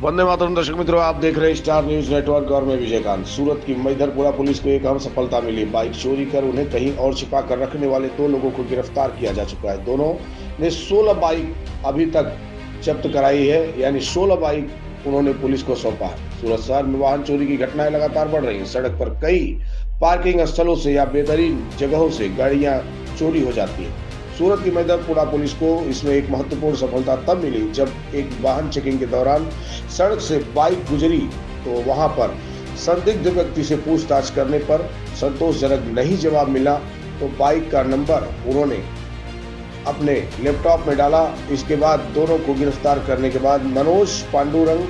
वंदे मातरम। दर्शक मित्रों, आप देख रहे हैं स्टार न्यूज नेटवर्क और मैं विजयकांत। सूरत की मैदरपुरा पुलिस को एक अहम सफलता मिली। बाइक चोरी कर उन्हें कहीं और छिपा कर रखने वाले दो लोगों को गिरफ्तार किया जा चुका है। दोनों ने 16 बाइक अभी तक जब्त कराई है, यानी 16 बाइक उन्होंने पुलिस को सौंपा है। सूरत शहर में वाहन चोरी की घटनाएं लगातार बढ़ रही हैं। सड़क पर कई पार्किंग स्थलों से या बेहतरीन जगहों से गाड़ियां चोरी हो जाती है। सूरत की मैदरपुरा पुलिस को इसमें एक महत्वपूर्ण सफलता तब मिली जब एक वाहन चेकिंग के दौरान सड़क से बाइक गुजरी तो वहां पर संदिग्ध व्यक्ति से पूछताछ करने पर संतोषजनक नहीं जवाब मिला तो बाइक का नंबर उन्होंने अपने लैपटॉप में डाला। इसके बाद दोनों को गिरफ्तार करने के बाद मनोज पांडुरंग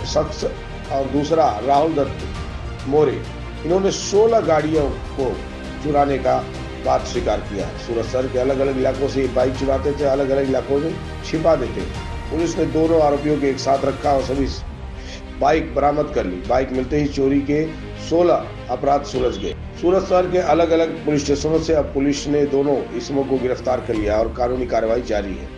शख्स और दूसरा राहुल दत्त मोरे, इन्होंने 16 गाड़ियों को चुराने का बात स्वीकार किया है। सूरत शहर के अलग अलग इलाकों से बाइक चुराते थे, अलग अलग इलाकों में छिपा देते। पुलिस ने दोनों आरोपियों को एक साथ रखा और सभी बाइक बरामद कर ली। बाइक मिलते ही चोरी के 16 अपराध सुलझ गए। सूरत शहर के अलग अलग पुलिस स्टेशनों से अब पुलिस ने दोनों इसमों को गिरफ्तार कर लिया और कानूनी कार्रवाई जारी है।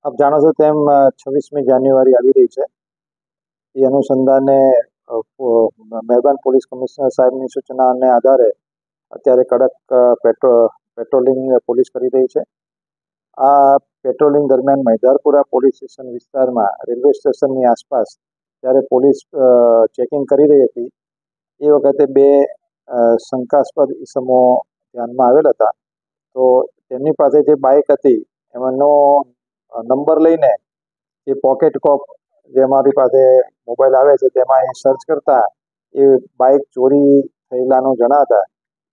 આપ જાણો છો તેમ 26મી જાન્યુઆરી આવી રહી છે। એ અનુસંધાને મહેરબાન પોલીસ કમિશનર સાહેબની સૂચનાને આધારે અત્યારે કડક પેટ્રોલિંગ પોલીસ કરી રહી છે। આ પેટ્રોલિંગ દરમિયાન મૈદારપુરા પોલીસ સ્ટેશન વિસ્તારમાં રેલવે સ્ટેશનની આસપાસ જ્યારે પોલીસ ચેકિંગ કરી રહી હતી એ વખતે બે શંકાસ્પદ ઇસમો ધ્યાનમાં આવેલ હતા। તો તેમની પાસે જે બાઇક હતી એમાંનો નંબર લઈને જે પોકેટ કોપ જે અમારી પાસે મોબાઈલ આવે છે તેમાં એ સર્ચ કરતા એ બાઇક ચોરી થયેલાનું જણાતા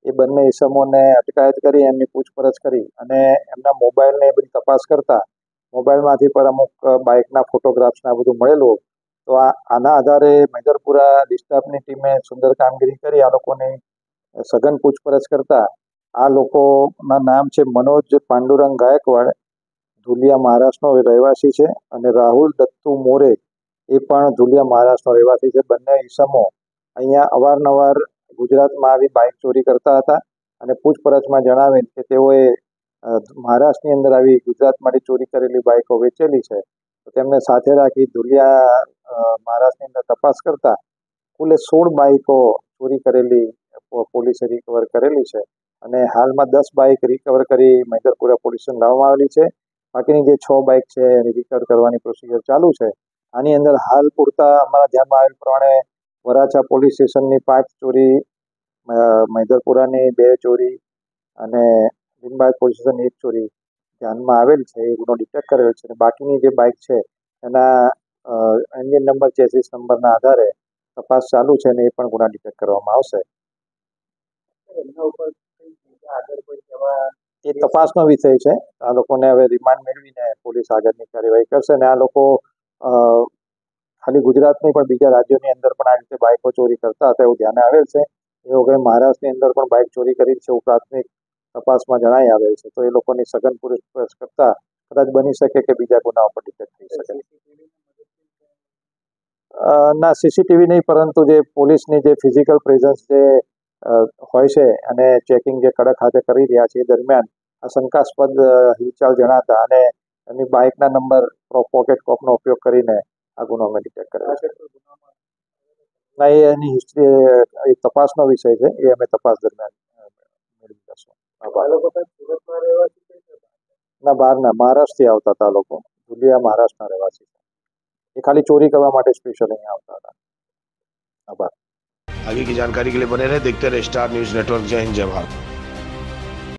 એ બંને ઇસમોને અટકાયત કરી એમની પૂછપરછ કરી અને એમના મોબાઈલને એ બધી તપાસ કરતા મોબાઈલમાંથી પર અમુક બાઇકના ફોટોગ્રાફ્સને આ બધું મળેલું। તો આના આધારે મૈદરપુરા ડિસ્ટાફની ટીમે સુંદર કામગીરી કરી આ લોકોની સઘન પૂછપરછ કરતા આ લોકોના નામ છે મનોજ પાંડુરંગ ગાયકવાડ, ધુલિયા મહારાષ્ટ્રનો રહેવાસી છે, અને રાહુલ દત્તુ મોરે એ પણ ધુલિયા મહારાષ્ટ્રનો રહેવાસી છે। બંને ઈસમો અહીંયા અવારનવાર ગુજરાતમાં આવી બાઇક ચોરી કરતા હતા અને પૂછપરછમાં જણાવેલ કે તેઓએ મહારાષ્ટ્રની અંદર આવી ગુજરાતમાંથી ચોરી કરેલી બાઇકો વેચેલી છે। તો તેમને સાથે રાખી ધુલિયા મહારાષ્ટ્રની અંદર તપાસ કરતા કુલે 16 બાઇકો ચોરી કરેલી પોલીસે રિકવર કરેલી છે અને હાલમાં 10 બાઇક રિકવર કરી મૈદરપુરા પોલીસ સ્ટેશન લાવવામાં આવેલી છે। બાકીની જે 6 બાઇક છે એની રિકવર કરવાની પ્રોસિજર ચાલુ છે। આની અંદર હાલ પૂરતા અમારા ધ્યાનમાં આવેલ પ્રમાણે વરાછા પોલીસ સ્ટેશનની 5 ચોરી, મૈદરપુરાની 2 ચોરી અને લીંબાયત પોલીસ સ્ટેશનની 1 ચોરી ધ્યાનમાં આવેલ છે। એ ગુનો ડિટેક્ટ કરેલ છે અને બાકીની જે બાઇક છે એના એન્જિન નંબર, ચેસિસ નંબરના આધારે તપાસ ચાલુ છે અને એ પણ ગુના ડિટેક્ટ કરવામાં આવશે। એ તપાસનો વિષય છે। આ લોકોને હવે રિમાન્ડ મેળવીને પોલીસ આગળની કાર્યવાહી કરશે અને આ લોકો ખાલી ગુજરાત નહીં પણ બીજા રાજ્યોની અંદર પણ આ રીતે બાઇકો ચોરી કરતા હતા એવું ધ્યાને આવેલ છે। એ વખતે મહારાષ્ટ્રની અંદર પણ બાઇક ચોરી કરી છે એવું પ્રાથમિક તપાસમાં જણાઈ આવેલ છે। તો એ લોકોની સઘન પૂછપરછ કરતા કદાચ બની શકે કે બીજા ગુનાઓ પણ ડિટેક્ટ થઈ શકે। ના, સીસીટીવી નહીં, પરંતુ જે પોલીસની જે ફિઝિકલ પ્રેઝન્સ જે હોય છે અને ચેકિંગ જે કડક હાથે કરી રહ્યા છે એ દરમિયાન આ શંકાસ્પદ હિલચાલ જણાતા અને એમની બાઇકના નંબર પોકેટ કોપનો ઉપયોગ કરીને આ ગુનો અમે ડિટેક્ટ કર્યો છે। ના, એ એની હિસ્ટ્રી એ તપાસનો વિષય છે, એ અમે તપાસ દરમિયાન મેળવી લઈશું। ના, બહારના મહારાષ્ટ્રથી આવતા હતા લોકો, ધુલિયા મહારાષ્ટ્રના રહેવાસી છે। એ ખાલી ચોરી કરવા માટે સ્પેશિયલ અહીંયા આવતા હતા। આભાર। आगे की जानकारी के लिए बने रहे, देखते रहे स्टार न्यूज नेटवर्क। जय हिंद, जय भारत।